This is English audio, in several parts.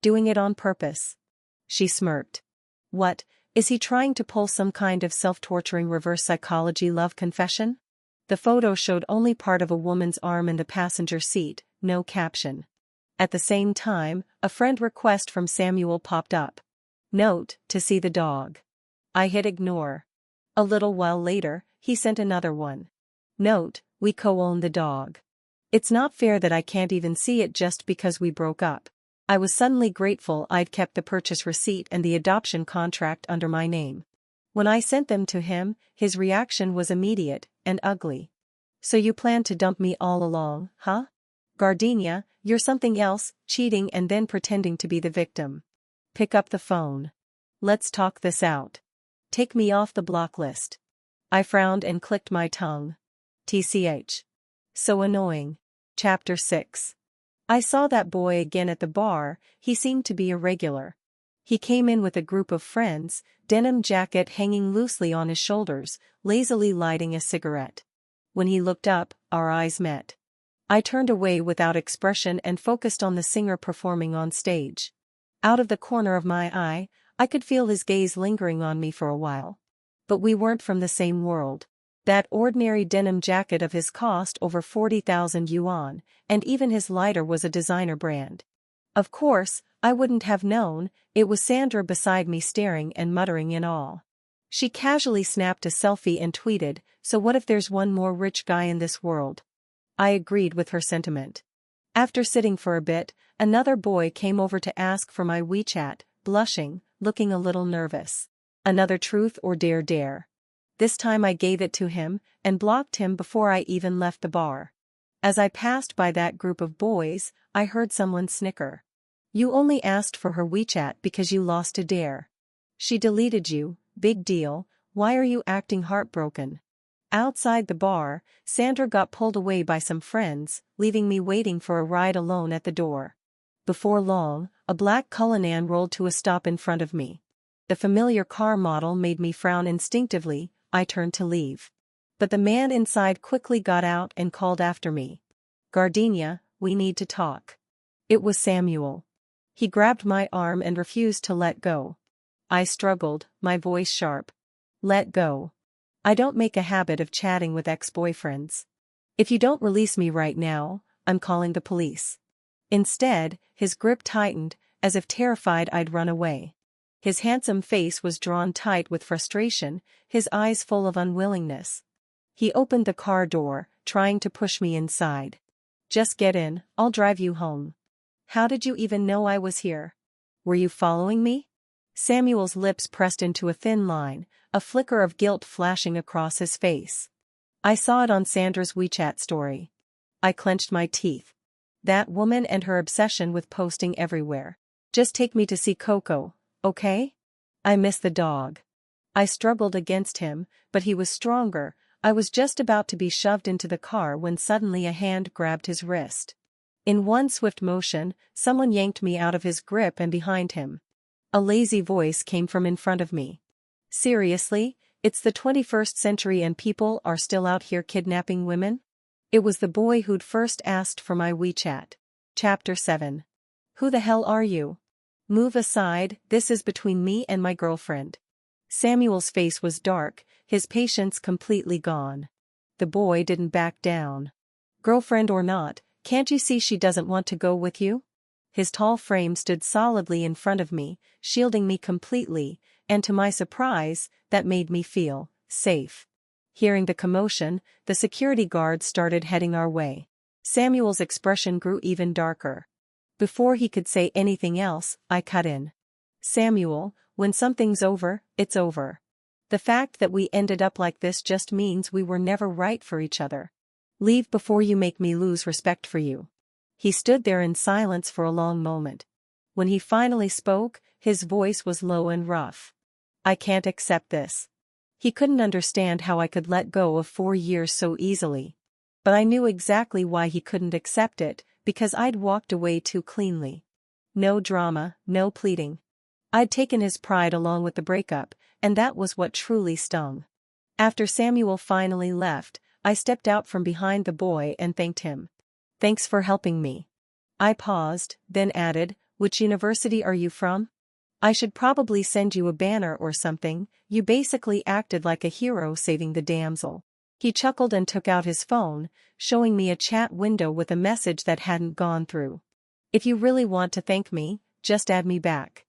Doing it on purpose. She smirked. What, is he trying to pull some kind of self-torturing reverse psychology love confession? The photo showed only part of a woman's arm in the passenger seat, no caption. At the same time, a friend request from Samuel popped up. Note, to see the dog. I hit ignore. A little while later, he sent another one. Note, we co-own the dog. It's not fair that I can't even see it just because we broke up. I was suddenly grateful I'd kept the purchase receipt and the adoption contract under my name. When I sent them to him, his reaction was immediate and ugly. So you planned to dump me all along, huh? Gardenia, you're something else, cheating and then pretending to be the victim. Pick up the phone. Let's talk this out. Take me off the block list. I frowned and clicked my tongue. TCH. So annoying. Chapter 6. I saw that boy again at the bar. He seemed to be irregular. He came in with a group of friends, denim jacket hanging loosely on his shoulders, lazily lighting a cigarette. When he looked up, our eyes met. I turned away without expression and focused on the singer performing on stage. Out of the corner of my eye, I could feel his gaze lingering on me for a while. But we weren't from the same world. That ordinary denim jacket of his cost over 40,000 yuan, and even his lighter was a designer brand. Of course, I wouldn't have known. It was Sandra beside me staring and muttering in awe. She casually snapped a selfie and tweeted, "So what if there's one more rich guy in this world?" I agreed with her sentiment. After sitting for a bit, another boy came over to ask for my WeChat, blushing, looking a little nervous. Another truth or dare. This time I gave it to him, and blocked him before I even left the bar. As I passed by that group of boys, I heard someone snicker. You only asked for her WeChat because you lost a dare. She deleted you, big deal, why are you acting heartbroken? Outside the bar, Sandra got pulled away by some friends, leaving me waiting for a ride alone at the door. Before long, a black Cullinan rolled to a stop in front of me. The familiar car model made me frown instinctively. I turned to leave. But the man inside quickly got out and called after me. Gardenia, we need to talk. It was Samuel. He grabbed my arm and refused to let go. I struggled, my voice sharp. Let go. I don't make a habit of chatting with ex-boyfriends. If you don't release me right now, I'm calling the police. Instead, his grip tightened, as if terrified I'd run away. His handsome face was drawn tight with frustration, his eyes full of unwillingness. He opened the car door, trying to push me inside. Just get in, I'll drive you home. How did you even know I was here? Were you following me? Samuel's lips pressed into a thin line, a flicker of guilt flashing across his face. I saw it on Sandra's WeChat story. I clenched my teeth. That woman and her obsession with posting everywhere. Just take me to see Coco. Okay? I miss the dog. I struggled against him, but he was stronger. I was just about to be shoved into the car when suddenly a hand grabbed his wrist. In one swift motion, someone yanked me out of his grip and behind him. A lazy voice came from in front of me. Seriously, it's the 21st century and people are still out here kidnapping women? It was the boy who'd first asked for my WeChat. Chapter 7. Who the hell are you? Move aside, this is between me and my girlfriend. Samuel's face was dark, his patience completely gone. The boy didn't back down. Girlfriend or not, can't you see she doesn't want to go with you? His tall frame stood solidly in front of me, shielding me completely, and to my surprise, that made me feel safe. Hearing the commotion, the security guards started heading our way. Samuel's expression grew even darker. Before he could say anything else, I cut in. Samuel, when something's over, it's over. The fact that we ended up like this just means we were never right for each other. Leave before you make me lose respect for you. He stood there in silence for a long moment. When he finally spoke, his voice was low and rough. I can't accept this. He couldn't understand how I could let go of 4 years so easily. But I knew exactly why he couldn't accept it, because I'd walked away too cleanly. No drama, no pleading. I'd taken his pride along with the breakup, and that was what truly stung. After Samuel finally left, I stepped out from behind the boy and thanked him. Thanks for helping me. I paused, then added, Which university are you from? I should probably send you a banner or something, you basically acted like a hero saving the damsel. He chuckled and took out his phone, showing me a chat window with a message that hadn't gone through. If you really want to thank me, just add me back.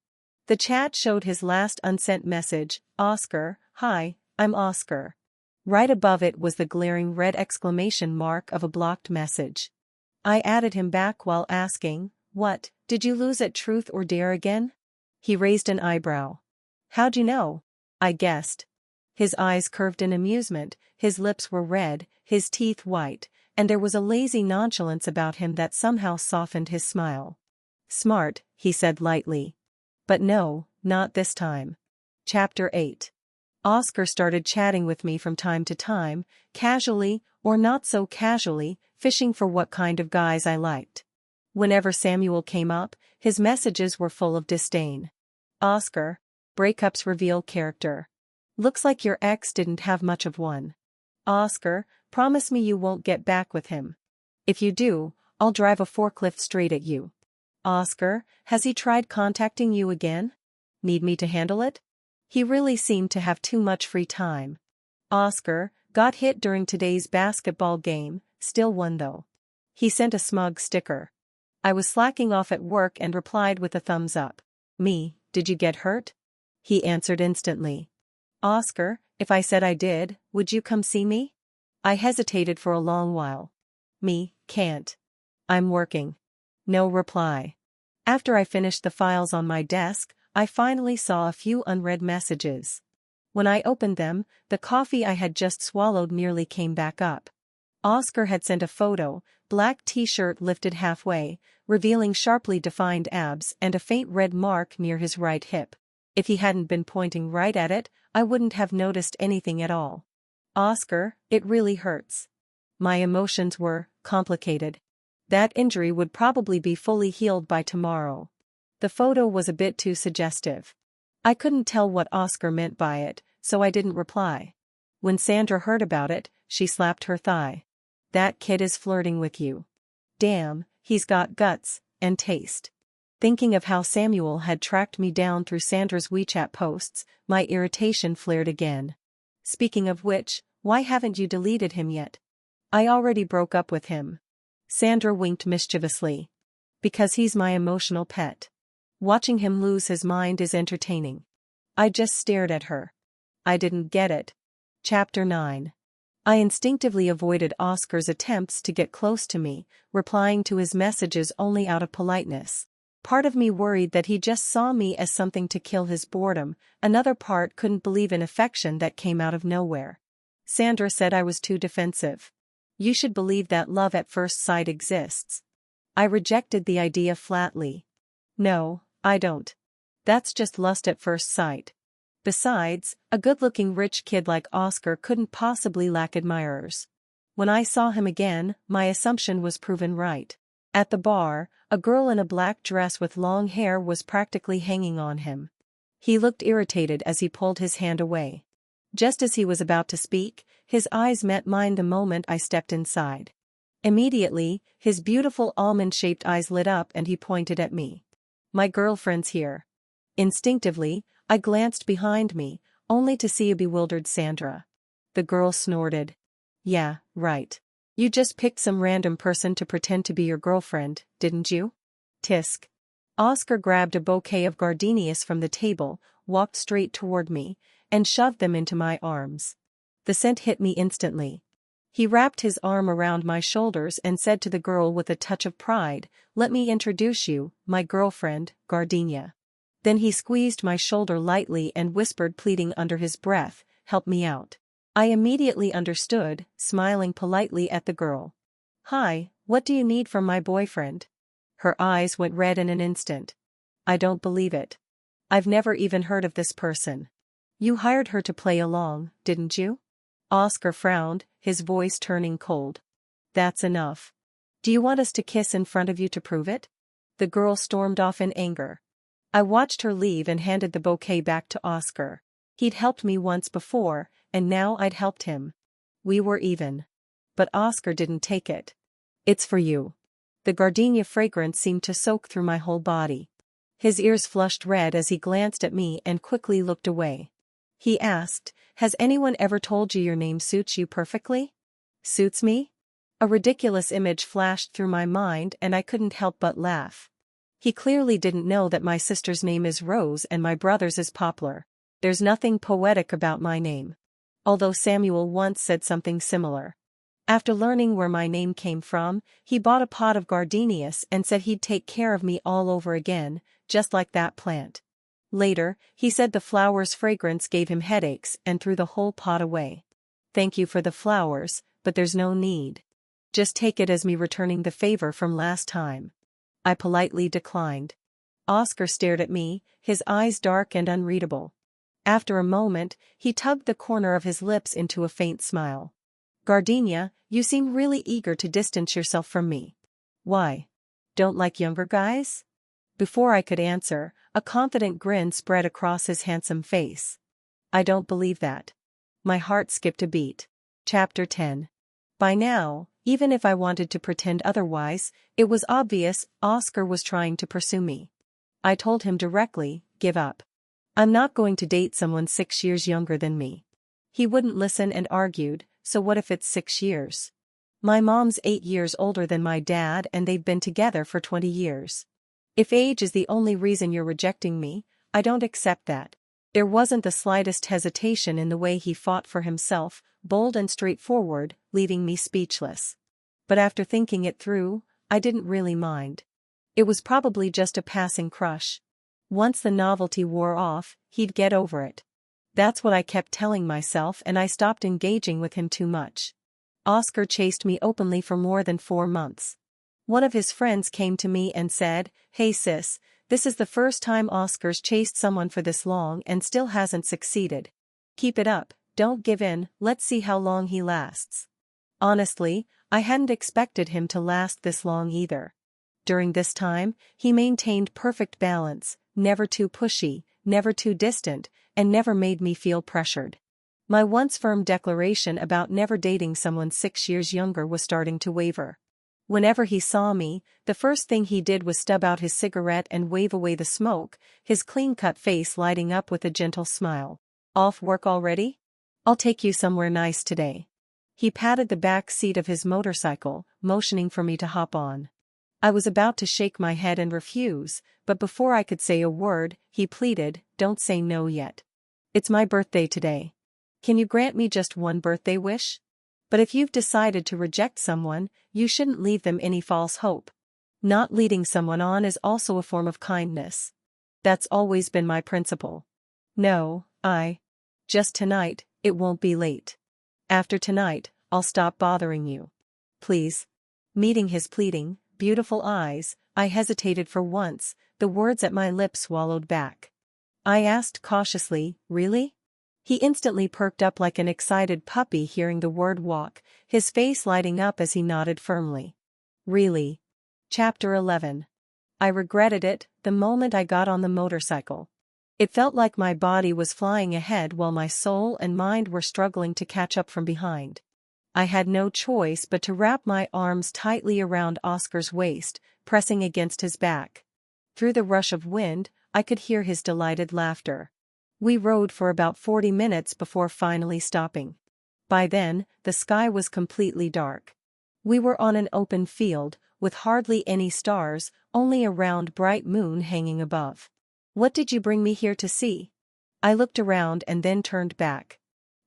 The chat showed his last unsent message, Oscar, hi, I'm Oscar. Right above it was the glaring red exclamation mark of a blocked message. I added him back while asking, what, did you lose at Truth or Dare again? He raised an eyebrow. How'd you know? I guessed. His eyes curved in amusement, his lips were red, his teeth white, and there was a lazy nonchalance about him that somehow softened his smile. Smart, he said lightly. But no, not this time. Chapter 8. Oscar started chatting with me from time to time, casually, or not so casually, fishing for what kind of guys I liked. Whenever Samuel came up, his messages were full of disdain. Oscar, breakups reveal character. Looks like your ex didn't have much of one. Oscar, promise me you won't get back with him. If you do, I'll drive a forklift straight at you. Oscar, has he tried contacting you again? Need me to handle it? He really seemed to have too much free time. Oscar, got hit during today's basketball game, still won though. He sent a smug sticker. I was slacking off at work and replied with a thumbs up. Me, did you get hurt? He answered instantly. Oscar, if I said I did, would you come see me? I hesitated for a long while. Me, can't. I'm working. No reply. After I finished the files on my desk, I finally saw a few unread messages. When I opened them, the coffee I had just swallowed nearly came back up. Oscar had sent a photo, black t-shirt lifted halfway, revealing sharply defined abs and a faint red mark near his right hip. If he hadn't been pointing right at it, I wouldn't have noticed anything at all. Oscar, it really hurts. My emotions were complicated. That injury would probably be fully healed by tomorrow. The photo was a bit too suggestive. I couldn't tell what Oscar meant by it, so I didn't reply. When Sandra heard about it, she slapped her thigh. That kid is flirting with you. Damn, he's got guts and taste. Thinking of how Samuel had tracked me down through Sandra's WeChat posts, my irritation flared again. Speaking of which, why haven't you deleted him yet? I already broke up with him. Sandra winked mischievously. Because he's my emotional pet. Watching him lose his mind is entertaining. I just stared at her. I didn't get it. Chapter 9. I instinctively avoided Oscar's attempts to get close to me, replying to his messages only out of politeness. Part of me worried that he just saw me as something to kill his boredom, another part couldn't believe in affection that came out of nowhere. Sandra said I was too defensive. You should believe that love at first sight exists. I rejected the idea flatly. No, I don't. That's just lust at first sight. Besides, a good-looking rich kid like Oscar couldn't possibly lack admirers. When I saw him again, my assumption was proven right. At the bar, a girl in a black dress with long hair was practically hanging on him. He looked irritated as he pulled his hand away. Just as he was about to speak, his eyes met mine the moment I stepped inside. Immediately, his beautiful almond-shaped eyes lit up and he pointed at me. My girlfriend's here. Instinctively, I glanced behind me, only to see a bewildered Sandra. The girl snorted. Yeah, right. You just picked some random person to pretend to be your girlfriend, didn't you? Tisk. Oscar grabbed a bouquet of gardenias from the table, walked straight toward me, and shoved them into my arms. The scent hit me instantly. He wrapped his arm around my shoulders and said to the girl with a touch of pride, "Let me introduce you, my girlfriend, Gardenia." Then he squeezed my shoulder lightly and whispered, pleading under his breath, "Help me out." I immediately understood, smiling politely at the girl. "Hi, what do you need from my boyfriend?" Her eyes went red in an instant. "I don't believe it. I've never even heard of this person. You hired her to play along, didn't you?" Oscar frowned, his voice turning cold. "That's enough. Do you want us to kiss in front of you to prove it?" The girl stormed off in anger. I watched her leave and handed the bouquet back to Oscar. He'd helped me once before, and now I'd helped him. We were even. But Oscar didn't take it. "It's for you." The gardenia fragrance seemed to soak through my whole body. His ears flushed red as he glanced at me and quickly looked away. He asked, "Has anyone ever told you your name suits you perfectly?" Suits me? A ridiculous image flashed through my mind and I couldn't help but laugh. He clearly didn't know that my sister's name is Rose and my brother's is Poplar. There's nothing poetic about my name. Although Samuel once said something similar. After learning where my name came from, he bought a pot of gardenias and said he'd take care of me all over again, just like that plant. Later, he said the flower's fragrance gave him headaches and threw the whole pot away. Thank you for the flowers, but there's no need. Just take it as me returning the favor from last time. I politely declined. Oscar stared at me, his eyes dark and unreadable. After a moment, he tugged the corner of his lips into a faint smile. Gardenia, you seem really eager to distance yourself from me. Why? Don't like younger guys? Before I could answer, a confident grin spread across his handsome face. I don't believe that. My heart skipped a beat. Chapter 10. By now, even if I wanted to pretend otherwise, it was obvious Oscar was trying to pursue me. I told him directly, give up. I'm not going to date someone 6 years younger than me. He wouldn't listen and argued, so what if it's 6 years? My mom's 8 years older than my dad and they've been together for 20 years. If age is the only reason you're rejecting me, I don't accept that. There wasn't the slightest hesitation in the way he fought for himself, bold and straightforward, leaving me speechless. But after thinking it through, I didn't really mind. It was probably just a passing crush. Once the novelty wore off, he'd get over it. That's what I kept telling myself and I stopped engaging with him too much. Oscar chased me openly for more than 4 months. One of his friends came to me and said, "Hey sis, this is the first time Oscar's chased someone for this long and still hasn't succeeded. Keep it up, don't give in, let's see how long he lasts." Honestly, I hadn't expected him to last this long either. During this time, he maintained perfect balance, never too pushy, never too distant, and never made me feel pressured. My once firm declaration about never dating someone 6 years younger was starting to waver. Whenever he saw me, the first thing he did was stub out his cigarette and wave away the smoke, his clean-cut face lighting up with a gentle smile. "Off work already? I'll take you somewhere nice today." He patted the back seat of his motorcycle, motioning for me to hop on. I was about to shake my head and refuse, but before I could say a word, he pleaded, "Don't say no yet. It's my birthday today. Can you grant me just one birthday wish? But if you've decided to reject someone, you shouldn't leave them any false hope. Not leading someone on is also a form of kindness. That's always been my principle. No, just tonight, it won't be late. After tonight, I'll stop bothering you. Please." Meeting his pleading, beautiful eyes, I hesitated for once, the words at my lips swallowed back. I asked cautiously, "Really?" He instantly perked up like an excited puppy hearing the word walk, his face lighting up as he nodded firmly. "Really?" Chapter 11. I regretted it the moment I got on the motorcycle. It felt like my body was flying ahead while my soul and mind were struggling to catch up from behind. I had no choice but to wrap my arms tightly around Oscar's waist, pressing against his back. Through the rush of wind, I could hear his delighted laughter. We rode for about 40 minutes before finally stopping. By then, the sky was completely dark. We were on an open field, with hardly any stars, only a round bright moon hanging above. "What did you bring me here to see?" I looked around and then turned back.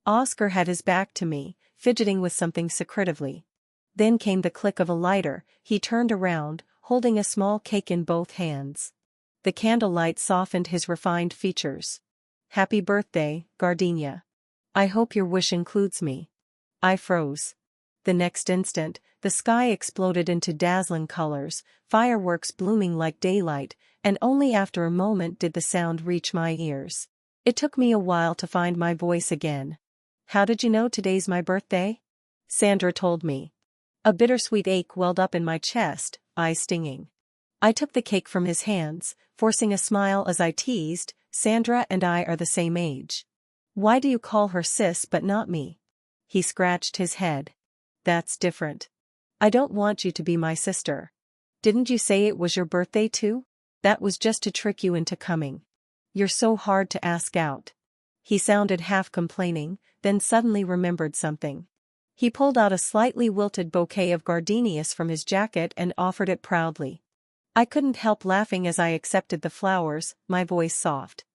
Oscar had his back to me, fidgeting with something secretively. Then came the click of a lighter, he turned around, holding a small cake in both hands. The candlelight softened his refined features. "Happy birthday, Gardenia. I hope your wish includes me." I froze. The next instant, the sky exploded into dazzling colors, fireworks blooming like daylight, and only after a moment did the sound reach my ears. It took me a while to find my voice again. "How did you know today's my birthday?" Sandra told me. A bittersweet ache welled up in my chest, eyes stinging. I took the cake from his hands, forcing a smile as I teased, "Sandra and I are the same age. Why do you call her sis but not me?" He scratched his head. "That's different. I don't want you to be my sister. Didn't you say it was your birthday too?" That was just to trick you into coming. You're so hard to ask out. He sounded half complaining, then suddenly remembered something. He pulled out a slightly wilted bouquet of gardenias from his jacket and offered it proudly. I couldn't help laughing as I accepted the flowers, my voice soft.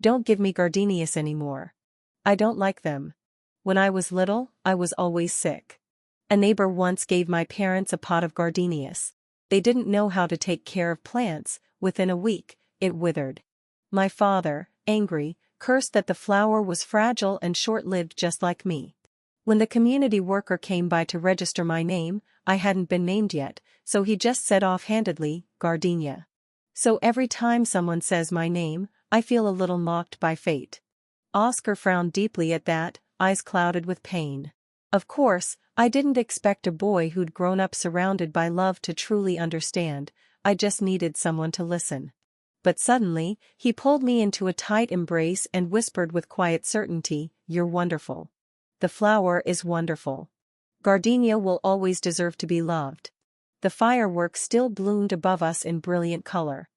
Don't give me gardenias anymore. I don't like them. When I was little, I was always sick. A neighbor once gave my parents a pot of gardenias. They didn't know how to take care of plants. Within a week, it withered. My father, angry, cursed that the flower was fragile and short-lived just like me. When the community worker came by to register my name, I hadn't been named yet, so he just said offhandedly, gardenia. So every time someone says my name, I feel a little mocked by fate. Oscar frowned deeply at that, eyes clouded with pain. Of course, I didn't expect a boy who'd grown up surrounded by love to truly understand. I just needed someone to listen. But suddenly, he pulled me into a tight embrace and whispered with quiet certainty, "You're wonderful. The flower is wonderful. Gardenia will always deserve to be loved." The fireworks still bloomed above us in brilliant color.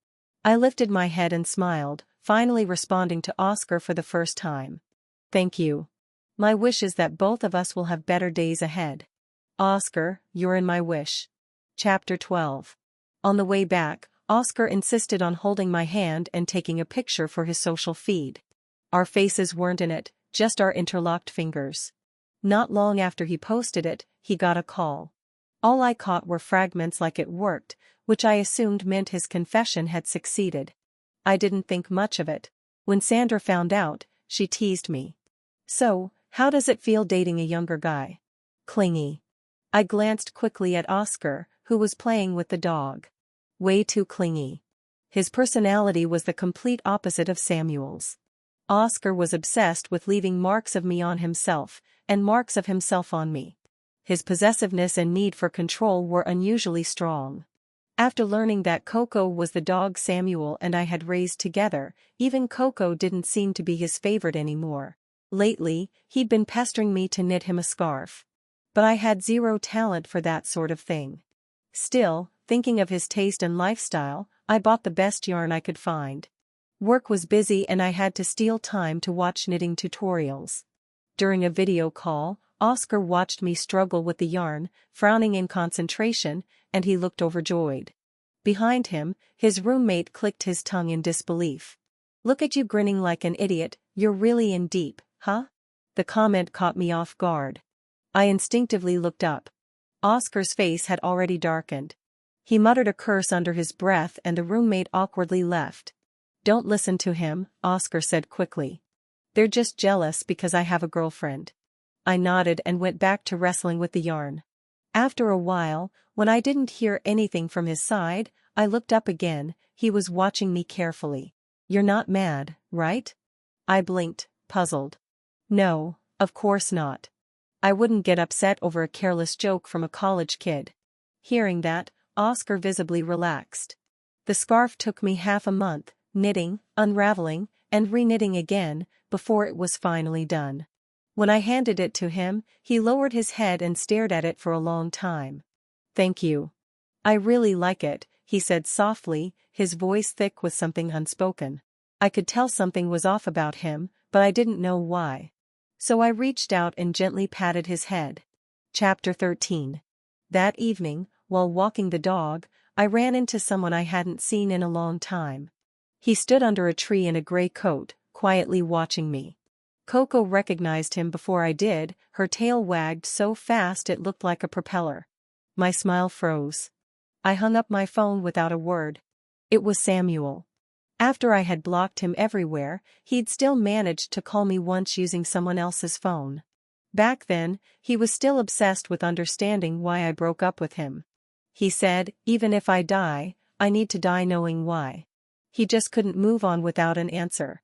I lifted my head and smiled, finally responding to Oscar for the first time. "Thank you. My wish is that both of us will have better days ahead." Oscar, you're in my wish. Chapter 12. On the way back, Oscar insisted on holding my hand and taking a picture for his social feed. Our faces weren't in it, just our interlocked fingers. Not long after he posted it, he got a call. All I caught were fragments like it worked, which I assumed meant his confession had succeeded. I didn't think much of it. When Sandra found out, she teased me. "So, how does it feel dating a younger guy?" "Clingy." I glanced quickly at Oscar, who was playing with the dog. Way too clingy. His personality was the complete opposite of Samuel's. Oscar was obsessed with leaving marks of me on himself, and marks of himself on me. His possessiveness and need for control were unusually strong. After learning that Coco was the dog Samuel and I had raised together, even Coco didn't seem to be his favorite anymore. Lately, he'd been pestering me to knit him a scarf. But I had zero talent for that sort of thing. Still, thinking of his taste and lifestyle, I bought the best yarn I could find. Work was busy and I had to steal time to watch knitting tutorials. During a video call, Oscar watched me struggle with the yarn, frowning in concentration, and he looked overjoyed. Behind him, his roommate clicked his tongue in disbelief. "Look at you grinning like an idiot, you're really in deep, huh?" The comment caught me off guard. I instinctively looked up. Oscar's face had already darkened. He muttered a curse under his breath and the roommate awkwardly left. "Don't listen to him," Oscar said quickly. "They're just jealous because I have a girlfriend." I nodded and went back to wrestling with the yarn. After a while, when I didn't hear anything from his side, I looked up again. He was watching me carefully. "You're not mad, right?" I blinked, puzzled. "No, of course not. I wouldn't get upset over a careless joke from a college kid." Hearing that, Oscar visibly relaxed. The scarf took me half a month, knitting, unraveling, and re-knitting again, before it was finally done. When I handed it to him, he lowered his head and stared at it for a long time. "Thank you. I really like it," he said softly, his voice thick with something unspoken. I could tell something was off about him, but I didn't know why. So I reached out and gently patted his head. Chapter 13. That evening, while walking the dog, I ran into someone I hadn't seen in a long time. He stood under a tree in a gray coat, quietly watching me. Coco recognized him before I did, her tail wagged so fast it looked like a propeller. My smile froze. I hung up my phone without a word. It was Samuel. After I had blocked him everywhere, he'd still managed to call me once using someone else's phone. Back then, he was still obsessed with understanding why I broke up with him. He said, "Even if I die, I need to die knowing why." He just couldn't move on without an answer.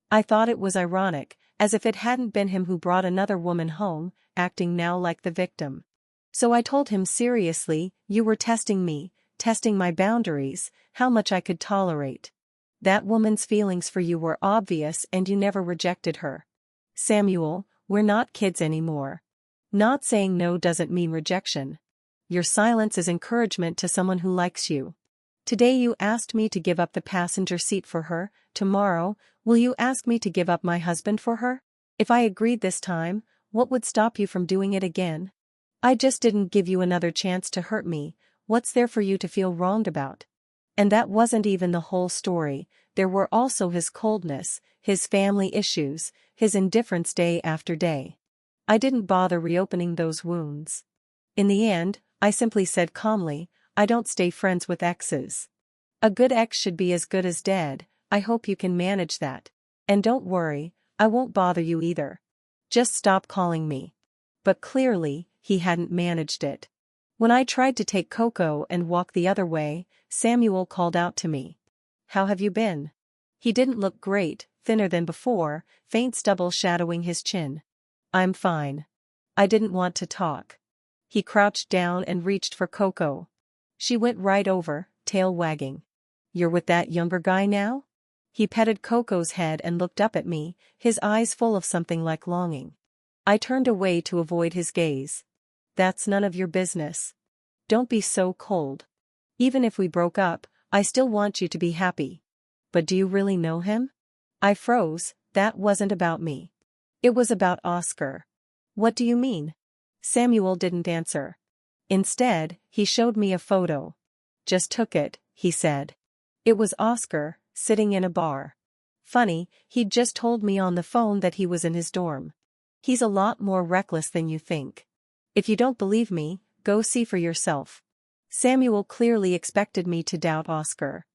I thought it was ironic, as if it hadn't been him who brought another woman home, acting now like the victim. So I told him seriously, "You were testing me, testing my boundaries, how much I could tolerate. That woman's feelings for you were obvious and you never rejected her. Samuel, we're not kids anymore. Not saying no doesn't mean rejection. Your silence is encouragement to someone who likes you." Today you asked me to give up the passenger seat for her, tomorrow, will you ask me to give up my husband for her? If I agreed this time, what would stop you from doing it again? I just didn't give you another chance to hurt me, what's there for you to feel wronged about? And that wasn't even the whole story, there were also his coldness, his family issues, his indifference day after day. I didn't bother reopening those wounds. In the end, I simply said calmly, I don't stay friends with exes. A good ex should be as good as dead, I hope you can manage that. And don't worry, I won't bother you either. Just stop calling me. But clearly, he hadn't managed it. When I tried to take Coco and walk the other way, Samuel called out to me. How have you been? He didn't look great, thinner than before, faint stubble shadowing his chin. I'm fine. I didn't want to talk. He crouched down and reached for Coco. She went right over, tail wagging. You're with that younger guy now? He petted Coco's head and looked up at me, his eyes full of something like longing. I turned away to avoid his gaze. That's none of your business. Don't be so cold. Even if we broke up, I still want you to be happy. But do you really know him? I froze, that wasn't about me. It was about Oscar. What do you mean? Samuel didn't answer. Instead, he showed me a photo. Just took it, he said. It was Oscar, sitting in a bar. Funny, he'd just told me on the phone that he was in his dorm. He's a lot more reckless than you think. If you don't believe me, go see for yourself. Samuel clearly expected me to doubt Oscar.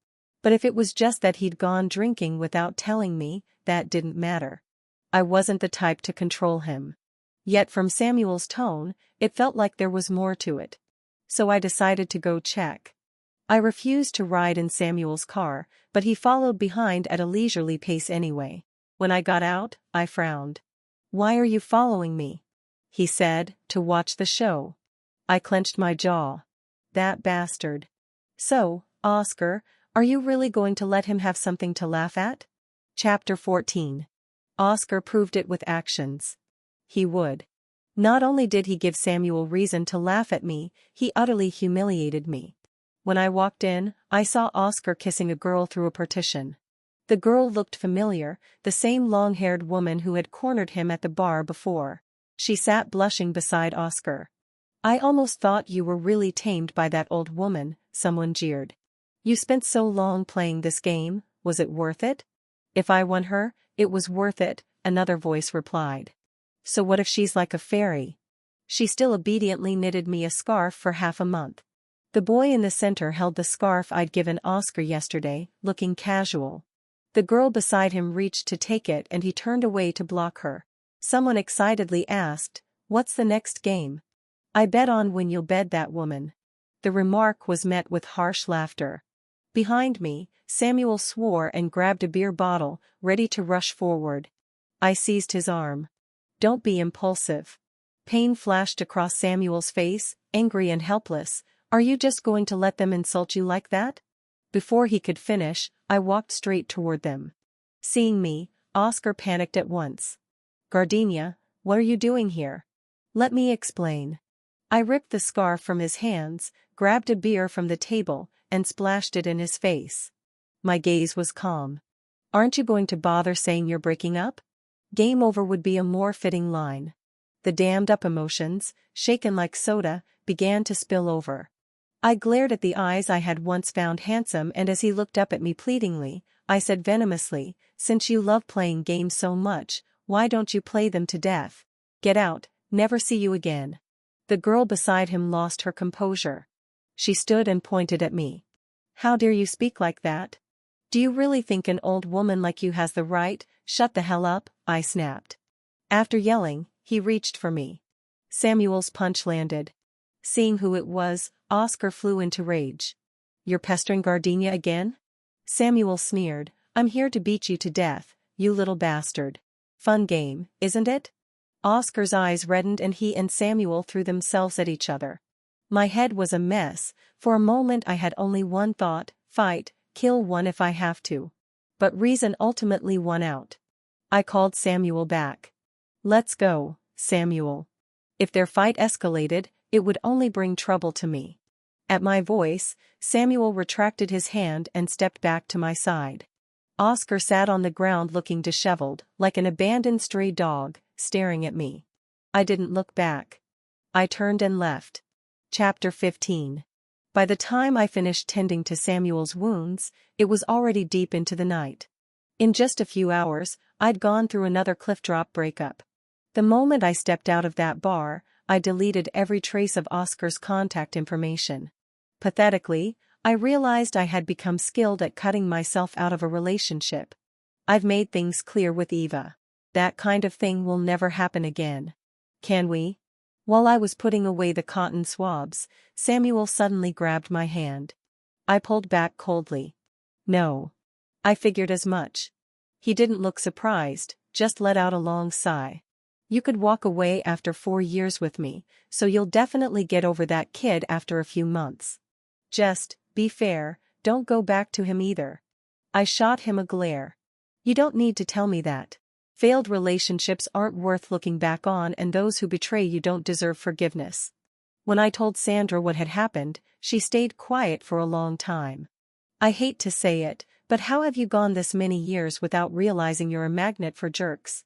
But if it was just that he'd gone drinking without telling me, that didn't matter. I wasn't the type to control him. Yet from Samuel's tone, it felt like there was more to it. So I decided to go check. I refused to ride in Samuel's car, but he followed behind at a leisurely pace anyway. When I got out, I frowned. Why are you following me? He said, to watch the show. I clenched my jaw. That bastard. So, Oscar, are you really going to let him have something to laugh at? Chapter 14. Oscar proved it with actions. He would. Not only did he give Samuel reason to laugh at me, he utterly humiliated me. When I walked in, I saw Oscar kissing a girl through a partition. The girl looked familiar, the same long-haired woman who had cornered him at the bar before. She sat blushing beside Oscar. I almost thought you were really tamed by that old woman, someone jeered. You spent so long playing this game, was it worth it? If I won her, it was worth it, another voice replied. So what if she's like a fairy? She still obediently knitted me a scarf for half a month. The boy in the center held the scarf I'd given Oscar yesterday, looking casual. The girl beside him reached to take it and he turned away to block her. Someone excitedly asked, "What's the next game?" "I bet on when you'll bed that woman." The remark was met with harsh laughter. Behind me, Samuel swore and grabbed a beer bottle, ready to rush forward. I seized his arm. Don't be impulsive. Pain flashed across Samuel's face, angry and helpless. Are you just going to let them insult you like that? Before he could finish, I walked straight toward them. Seeing me, Oscar panicked at once. Gardenia, what are you doing here? Let me explain. I ripped the scarf from his hands, grabbed a beer from the table, and splashed it in his face. My gaze was calm. Aren't you going to bother saying you're breaking up? Game over would be a more fitting line. The dammed-up emotions, shaken like soda, began to spill over. I glared at the eyes I had once found handsome and as he looked up at me pleadingly, I said venomously, since you love playing games so much, why don't you play them to death? Get out, never see you again. The girl beside him lost her composure. She stood and pointed at me. How dare you speak like that? Do you really think an old woman like you has the right? Shut the hell up, I snapped. After yelling, he reached for me. Samuel's punch landed. Seeing who it was, Oscar flew into rage. You're pestering Gardenia again? Samuel sneered, I'm here to beat you to death, you little bastard. Fun game, isn't it? Oscar's eyes reddened and he and Samuel threw themselves at each other. My head was a mess, for a moment I had only one thought, fight, kill one if I have to. But reason ultimately won out. I called Samuel back. Let's go, Samuel. If their fight escalated, it would only bring trouble to me. At my voice, Samuel retracted his hand and stepped back to my side. Oscar sat on the ground looking disheveled, like an abandoned stray dog, staring at me. I didn't look back. I turned and left. Chapter 15. By the time I finished tending to Samuel's wounds, it was already deep into the night. In just a few hours, I'd gone through another cliff drop breakup. The moment I stepped out of that bar, I deleted every trace of Oscar's contact information. Pathetically, I realized I had become skilled at cutting myself out of a relationship. I've made things clear with Eva. That kind of thing will never happen again. Can we? While I was putting away the cotton swabs, Samuel suddenly grabbed my hand. I pulled back coldly. No. I figured as much. He didn't look surprised, just let out a long sigh. You could walk away after 4 years with me, so you'll definitely get over that kid after a few months. Just, be fair, don't go back to him either. I shot him a glare. You don't need to tell me that. Failed relationships aren't worth looking back on, and those who betray you don't deserve forgiveness. When I told Sandra what had happened, she stayed quiet for a long time. I hate to say it, but how have you gone this many years without realizing you're a magnet for jerks?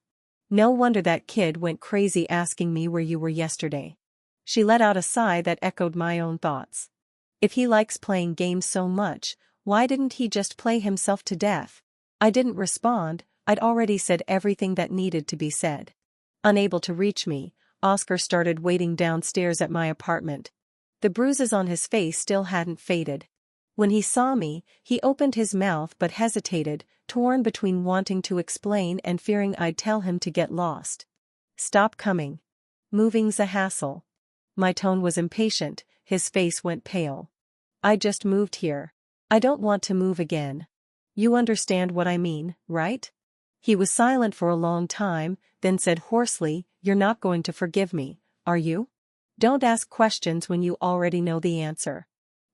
No wonder that kid went crazy asking me where you were yesterday. She let out a sigh that echoed my own thoughts. If he likes playing games so much, why didn't he just play himself to death? I didn't respond. I'd already said everything that needed to be said. Unable to reach me, Oscar started waiting downstairs at my apartment. The bruises on his face still hadn't faded. When he saw me, he opened his mouth but hesitated, torn between wanting to explain and fearing I'd tell him to get lost. Stop coming. Moving's a hassle. My tone was impatient, his face went pale. I just moved here. I don't want to move again. You understand what I mean, right? He was silent for a long time, then said hoarsely, "You're not going to forgive me, are you? Don't ask questions when you already know the answer.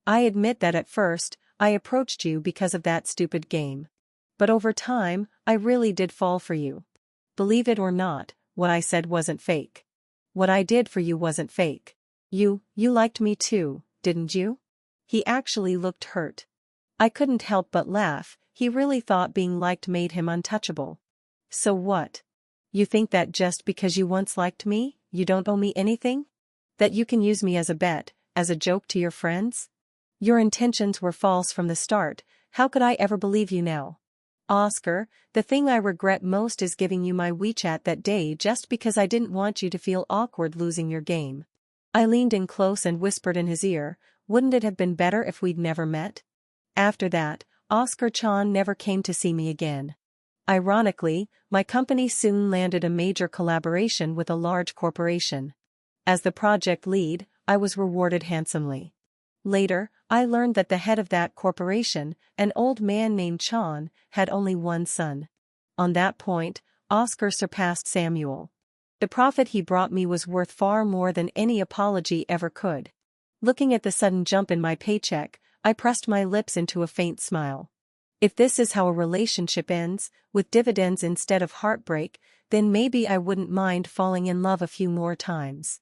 I admit that at first, I approached you because of that stupid game. But over time, I really did fall for you. Believe it or not, what I said wasn't fake. What I did for you wasn't fake. You liked me too, didn't you?" He actually looked hurt. I couldn't help but laugh. He really thought being liked made him untouchable. So what? You think that just because you once liked me, you don't owe me anything? That you can use me as a bet, as a joke to your friends? Your intentions were false from the start. How could I ever believe you now? Oscar, the thing I regret most is giving you my WeChat that day just because I didn't want you to feel awkward losing your game. I leaned in close and whispered in his ear, "Wouldn't it have been better if we'd never met?" After that, Oscar Chan never came to see me again. Ironically, my company soon landed a major collaboration with a large corporation. As the project lead, I was rewarded handsomely. Later, I learned that the head of that corporation, an old man named Chan, had only one son. On that point, Oscar surpassed Samuel. The profit he brought me was worth far more than any apology ever could. Looking at the sudden jump in my paycheck, I pressed my lips into a faint smile. If this is how a relationship ends, with dividends instead of heartbreak, then maybe I wouldn't mind falling in love a few more times.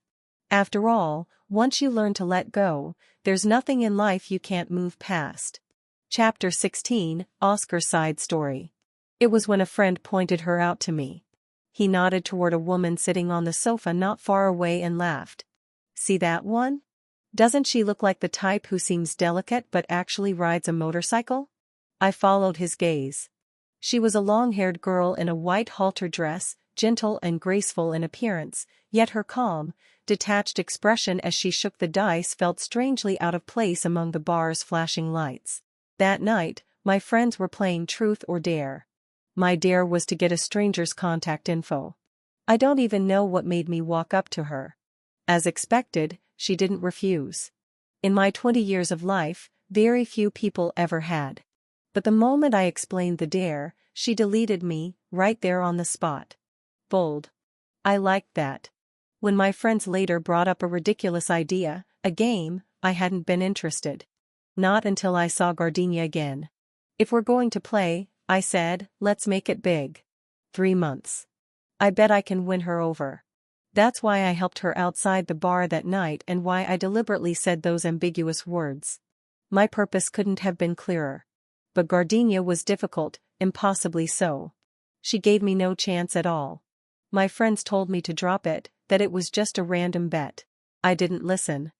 After all, once you learn to let go, there's nothing in life you can't move past. Chapter 16, Oscar's side story. It was when a friend pointed her out to me. He nodded toward a woman sitting on the sofa not far away and laughed. "See that one? Doesn't she look like the type who seems delicate but actually rides a motorcycle?" I followed his gaze. She was a long-haired girl in a white halter dress, gentle and graceful in appearance, yet her calm, detached expression as she shook the dice felt strangely out of place among the bar's flashing lights. That night, my friends were playing Truth or Dare. My dare was to get a stranger's contact info. I don't even know what made me walk up to her. As expected, she didn't refuse. In my 20 years of life, very few people ever had. But the moment I explained the dare, she deleted me, right there on the spot. Bold. I liked that. When my friends later brought up a ridiculous idea, a game, I hadn't been interested. Not until I saw Gardenia again. "If we're going to play," I said, "let's make it big. 3 months. I bet I can win her over." That's why I helped her outside the bar that night and why I deliberately said those ambiguous words. My purpose couldn't have been clearer. But Gardenia was difficult, impossibly so. She gave me no chance at all. My friends told me to drop it, that it was just a random bet. I didn't listen.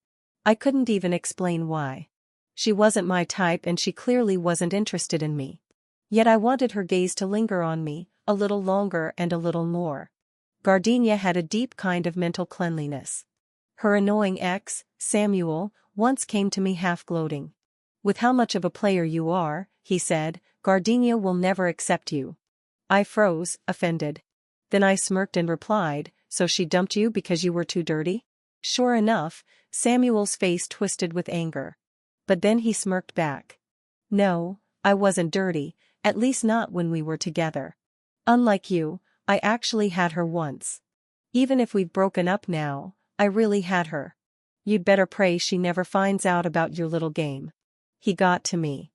I couldn't even explain why. She wasn't my type and she clearly wasn't interested in me. Yet I wanted her gaze to linger on me, a little longer and a little more. Gardenia had a deep kind of mental cleanliness. Her annoying ex, Samuel, once came to me half gloating. "With how much of a player you are," he said, "Gardenia will never accept you." I froze, offended. Then I smirked and replied, "So she dumped you because you were too dirty?" Sure enough, Samuel's face twisted with anger. But then he smirked back. "No, I wasn't dirty, at least not when we were together. Unlike you, I actually had her once. Even if we've broken up now, I really had her. You'd better pray she never finds out about your little game." He got to me.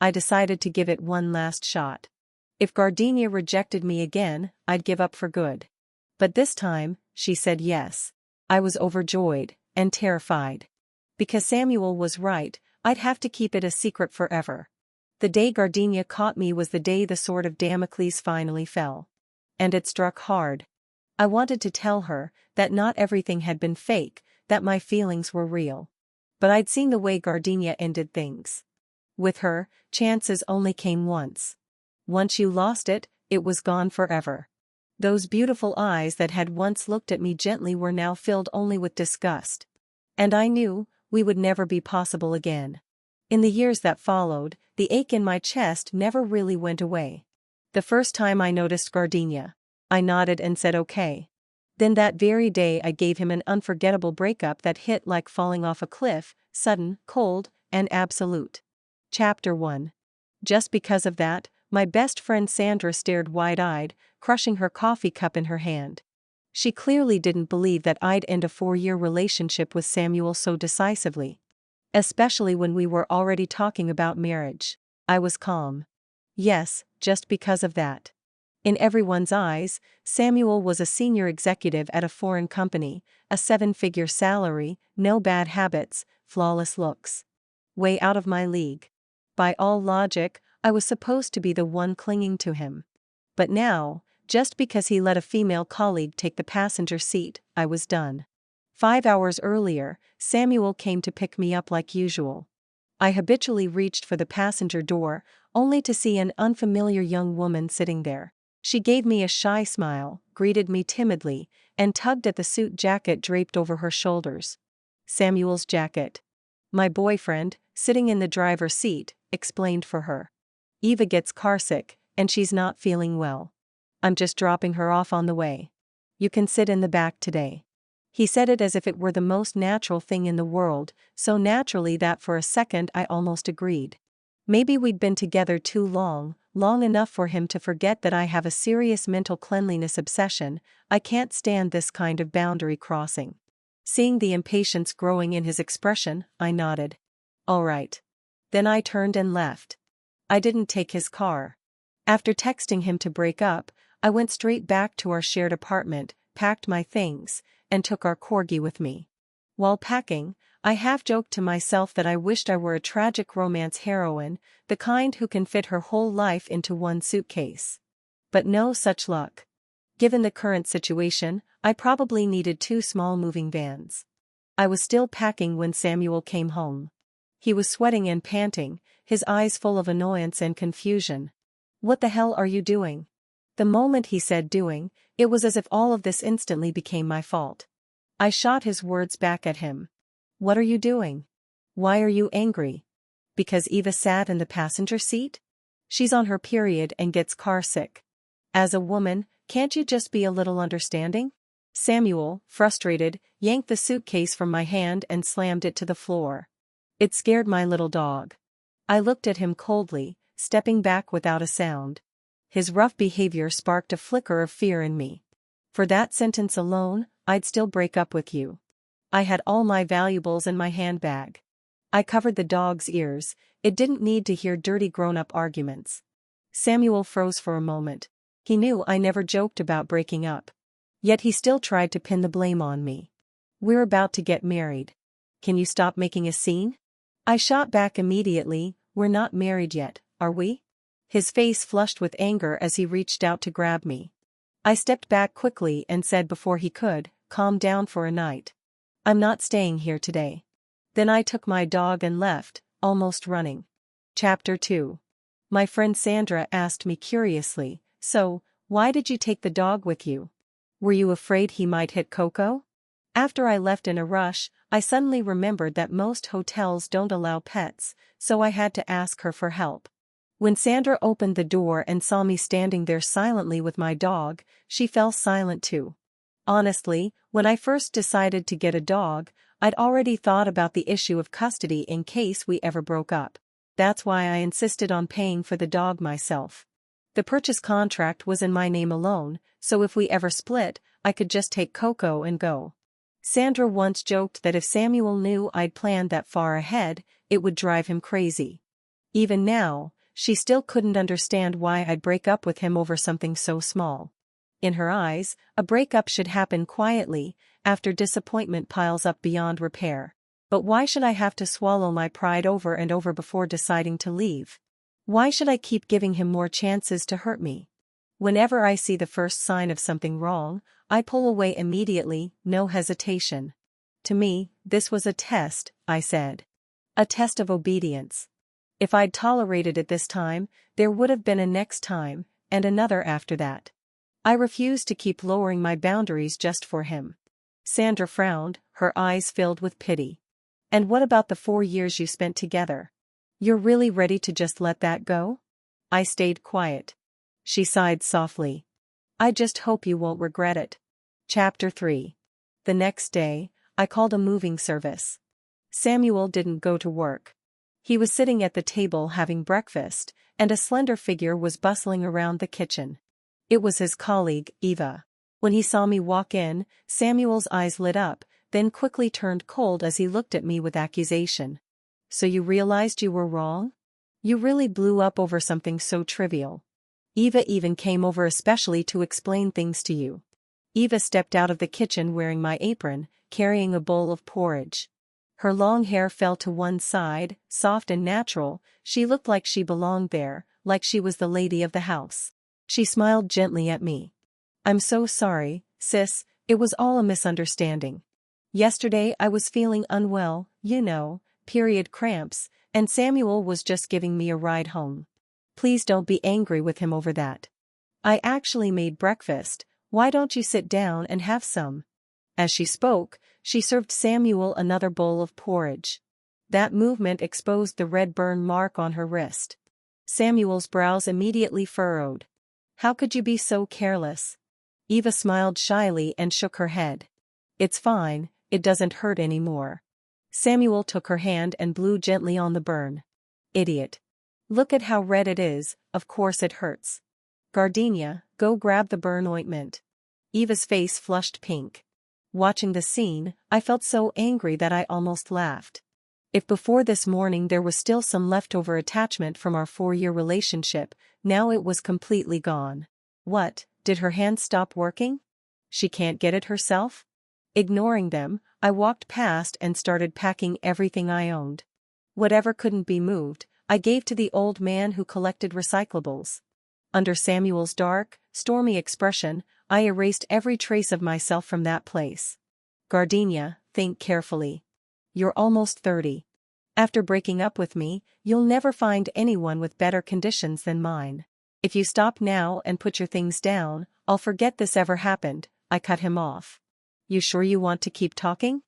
I decided to give it one last shot. If Gardenia rejected me again, I'd give up for good. But this time, she said yes. I was overjoyed, and terrified. Because Samuel was right, I'd have to keep it a secret forever. The day Gardenia caught me was the day the sword of Damocles finally fell. And it struck hard. I wanted to tell her that not everything had been fake, that my feelings were real. But I'd seen the way Gardenia ended things. With her, chances only came once. Once you lost it, it was gone forever. Those beautiful eyes that had once looked at me gently were now filled only with disgust. And I knew we would never be possible again. In the years that followed, the ache in my chest never really went away. The first time I noticed Gardenia, I nodded and said okay. Then that very day I gave him an unforgettable breakup that hit like falling off a cliff, sudden, cold, and absolute. Chapter 1. Just because of that, my best friend Sandra stared wide-eyed, crushing her coffee cup in her hand. She clearly didn't believe that I'd end a 4-year relationship with Samuel so decisively. Especially when we were already talking about marriage. I was calm. Yes, just because of that. In everyone's eyes, Samuel was a senior executive at a foreign company, a 7-figure salary, no bad habits, flawless looks. Way out of my league. By all logic, I was supposed to be the one clinging to him. But now, just because he let a female colleague take the passenger seat, I was done. 5 hours earlier, Samuel came to pick me up like usual. I habitually reached for the passenger door, only to see an unfamiliar young woman sitting there. She gave me a shy smile, greeted me timidly, and tugged at the suit jacket draped over her shoulders. Samuel's jacket. My boyfriend, sitting in the driver's seat, explained for her. Eva gets carsick, and she's not feeling well. I'm just dropping her off on the way. You can sit in the back today. He said it as if it were the most natural thing in the world, so naturally that for a second I almost agreed. Maybe we'd been together too long enough for him to forget that I have a serious mental cleanliness obsession. I can't stand this kind of boundary crossing. Seeing the impatience growing in his expression, I nodded. All right. Then I turned and left. I didn't take his car. After texting him to break up, I went straight back to our shared apartment, packed my things, and took our corgi with me. While packing, I half-joked to myself that I wished I were a tragic romance heroine, the kind who can fit her whole life into one suitcase. But no such luck. Given the current situation, I probably needed 2 small moving vans. I was still packing when Samuel came home. He was sweating and panting, his eyes full of annoyance and confusion. "What the hell are you doing?" The moment he said doing, it was as if all of this instantly became my fault. I shot his words back at him. "What are you doing? Why are you angry? Because Eva sat in the passenger seat? She's on her period and gets carsick. As a woman, can't you just be a little understanding?" Samuel, frustrated, yanked the suitcase from my hand and slammed it to the floor. It scared my little dog. I looked at him coldly, stepping back without a sound. His rough behavior sparked a flicker of fear in me. For that sentence alone, I'd still break up with you. I had all my valuables in my handbag. I covered the dog's ears, it didn't need to hear dirty grown-up arguments. Samuel froze for a moment. He knew I never joked about breaking up. Yet he still tried to pin the blame on me. "We're about to get married. Can you stop making a scene?" I shot back immediately, "We're not married yet, are we?" His face flushed with anger as he reached out to grab me. I stepped back quickly and said before he could, "Calm down for a night. I'm not staying here today." Then I took my dog and left, almost running. Chapter 2. My friend Sandra asked me curiously, "So, why did you take the dog with you? Were you afraid he might hit Coco?" After I left in a rush, I suddenly remembered that most hotels don't allow pets, so I had to ask her for help. When Sandra opened the door and saw me standing there silently with my dog, she fell silent too. Honestly, when I first decided to get a dog, I'd already thought about the issue of custody in case we ever broke up. That's why I insisted on paying for the dog myself. The purchase contract was in my name alone, so if we ever split, I could just take Coco and go. Sandra once joked that if Samuel knew I'd planned that far ahead, it would drive him crazy. Even now, she still couldn't understand why I'd break up with him over something so small. In her eyes, a breakup should happen quietly, after disappointment piles up beyond repair. But why should I have to swallow my pride over and over before deciding to leave? Why should I keep giving him more chances to hurt me? Whenever I see the first sign of something wrong, I pull away immediately, no hesitation. To me, this was a test, I said. A test of obedience. If I'd tolerated it this time, there would have been a next time, and another after that. I refused to keep lowering my boundaries just for him. Sandra frowned, her eyes filled with pity. "And what about the 4 years you spent together? You're really ready to just let that go?" I stayed quiet. She sighed softly. "I just hope you won't regret it." Chapter 3. The next day, I called a moving service. Samuel didn't go to work. He was sitting at the table having breakfast, and a slender figure was bustling around the kitchen. It was his colleague, Eva. When he saw me walk in, Samuel's eyes lit up, then quickly turned cold as he looked at me with accusation. "So you realized you were wrong? You really blew up over something so trivial. Eva even came over especially to explain things to you." Eva stepped out of the kitchen wearing my apron, carrying a bowl of porridge. Her long hair fell to one side, soft and natural. She looked like she belonged there, like she was the lady of the house. She smiled gently at me. "I'm so sorry, sis, it was all a misunderstanding. Yesterday I was feeling unwell, period cramps, and Samuel was just giving me a ride home. Please don't be angry with him over that. I actually made breakfast. Why don't you sit down and have some?" As she spoke, she served Samuel another bowl of porridge. That movement exposed the red burn mark on her wrist. Samuel's brows immediately furrowed. "How could you be so careless?" Eva smiled shyly and shook her head. "It's fine, it doesn't hurt anymore." Samuel took her hand and blew gently on the burn. "Idiot. Look at how red it is, of course it hurts. Gardenia, go grab the burn ointment." Eva's face flushed pink. Watching the scene, I felt so angry that I almost laughed. If before this morning there was still some leftover attachment from our 4-year relationship, now it was completely gone. What, did her hands stop working? She can't get it herself? Ignoring them, I walked past and started packing everything I owned. Whatever couldn't be moved, I gave to the old man who collected recyclables. Under Samuel's dark, stormy expression, I erased every trace of myself from that place. "Gardenia, think carefully. You're almost 30. After breaking up with me, you'll never find anyone with better conditions than mine. If you stop now and put your things down, I'll forget this ever happened." I cut him off. "You sure you want to keep talking?"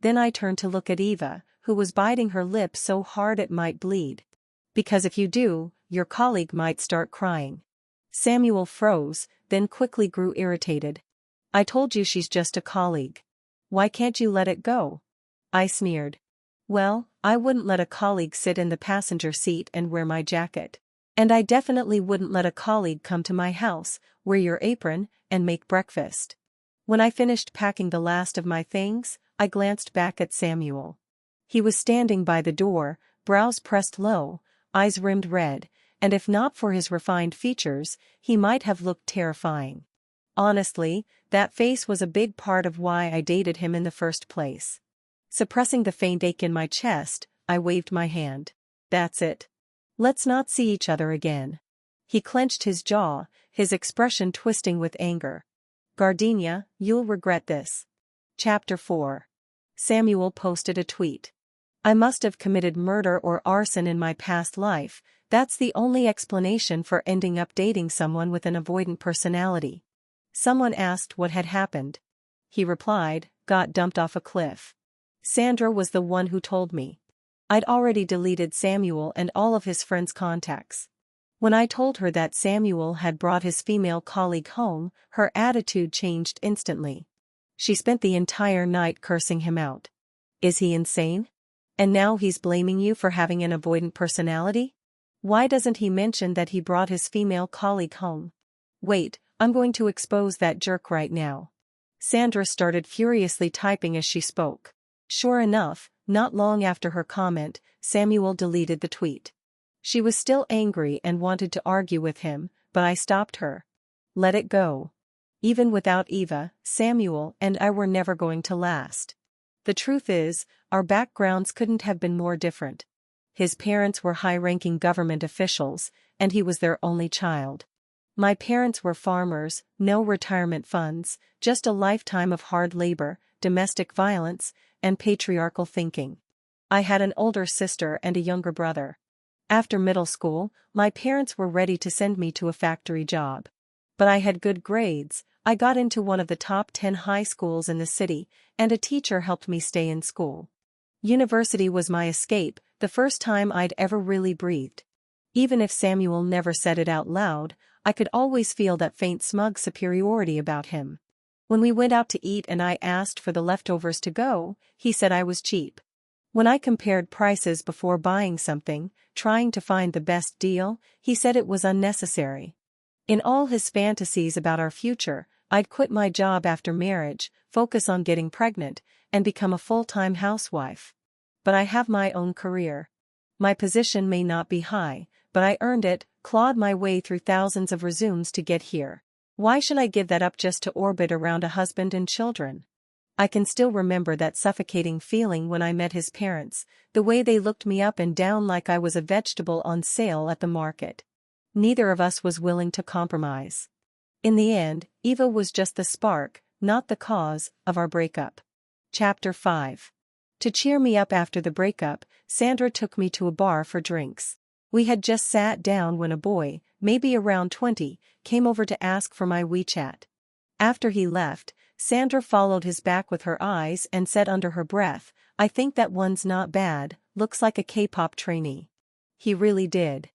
Then I turned to look at Eva, who was biting her lip so hard it might bleed. "Because if you do, your colleague might start crying." Samuel froze, then quickly grew irritated. "I told you she's just a colleague. Why can't you let it go?" I sneered. "Well, I wouldn't let a colleague sit in the passenger seat and wear my jacket. And I definitely wouldn't let a colleague come to my house, wear your apron, and make breakfast." When I finished packing the last of my things, I glanced back at Samuel. He was standing by the door, brows pressed low, eyes rimmed red, and if not for his refined features, he might have looked terrifying. Honestly, that face was a big part of why I dated him in the first place. Suppressing the faint ache in my chest, I waved my hand. That's it. Let's not see each other again. He clenched his jaw, his expression twisting with anger. Gardenia, you'll regret this. Chapter 4. Samuel posted a tweet. I must have committed murder or arson in my past life. That's the only explanation for ending up dating someone with an avoidant personality. Someone asked what had happened. He replied, got dumped off a cliff. Sandra was the one who told me. I'd already deleted Samuel and all of his friends' contacts. When I told her that Samuel had brought his female colleague home, her attitude changed instantly. She spent the entire night cursing him out. Is he insane? And now he's blaming you for having an avoidant personality? Why doesn't he mention that he brought his female colleague home? Wait, I'm going to expose that jerk right now. Sandra started furiously typing as she spoke. Sure enough, not long after her comment, Samuel deleted the tweet. She was still angry and wanted to argue with him, but I stopped her. Let it go. Even without Eva, Samuel and I were never going to last. The truth is, our backgrounds couldn't have been more different. His parents were high-ranking government officials, and he was their only child. My parents were farmers, no retirement funds, just a lifetime of hard labor, domestic violence, and patriarchal thinking. I had an older sister and a younger brother. After middle school, my parents were ready to send me to a factory job. But I had good grades, I got into one of the top 10 high schools in the city, and a teacher helped me stay in school. University was my escape, the first time I'd ever really breathed. Even if Samuel never said it out loud, I could always feel that faint smug superiority about him. When we went out to eat and I asked for the leftovers to go, he said I was cheap. When I compared prices before buying something, trying to find the best deal, he said it was unnecessary. In all his fantasies about our future, I'd quit my job after marriage, focus on getting pregnant, and become a full-time housewife. But I have my own career. My position may not be high, but I earned it, clawed my way through thousands of resumes to get here. Why should I give that up just to orbit around a husband and children? I can still remember that suffocating feeling when I met his parents, the way they looked me up and down like I was a vegetable on sale at the market. Neither of us was willing to compromise. In the end, Eva was just the spark, not the cause, of our breakup. Chapter 5. To cheer me up after the breakup, Sandra took me to a bar for drinks. We had just sat down when a boy, maybe around 20, came over to ask for my WeChat. After he left, Sandra followed his back with her eyes and said under her breath, I think that one's not bad, looks like a K-pop trainee. He really did.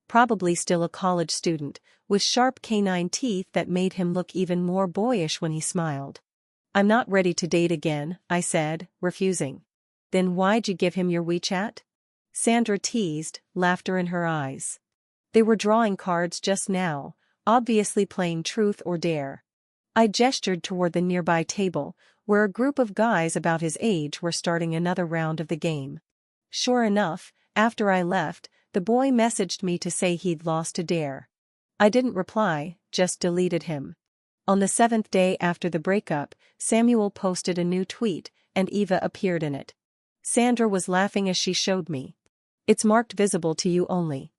Probably still a college student, with sharp canine teeth that made him look even more boyish when he smiled. I'm not ready to date again, I said, refusing. Then why'd you give him your WeChat? Sandra teased, laughter in her eyes. They were drawing cards just now, obviously playing truth or dare. I gestured toward the nearby table, where a group of guys about his age were starting another round of the game. Sure enough, after I left, the boy messaged me to say he'd lost a dare. I didn't reply, just deleted him. On the 7th day after the breakup, Samuel posted a new tweet, and Eva appeared in it. Sandra was laughing as she showed me. It's marked visible to you only.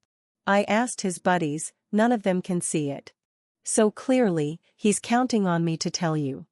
I asked his buddies, none of them can see it. So clearly, he's counting on me to tell you.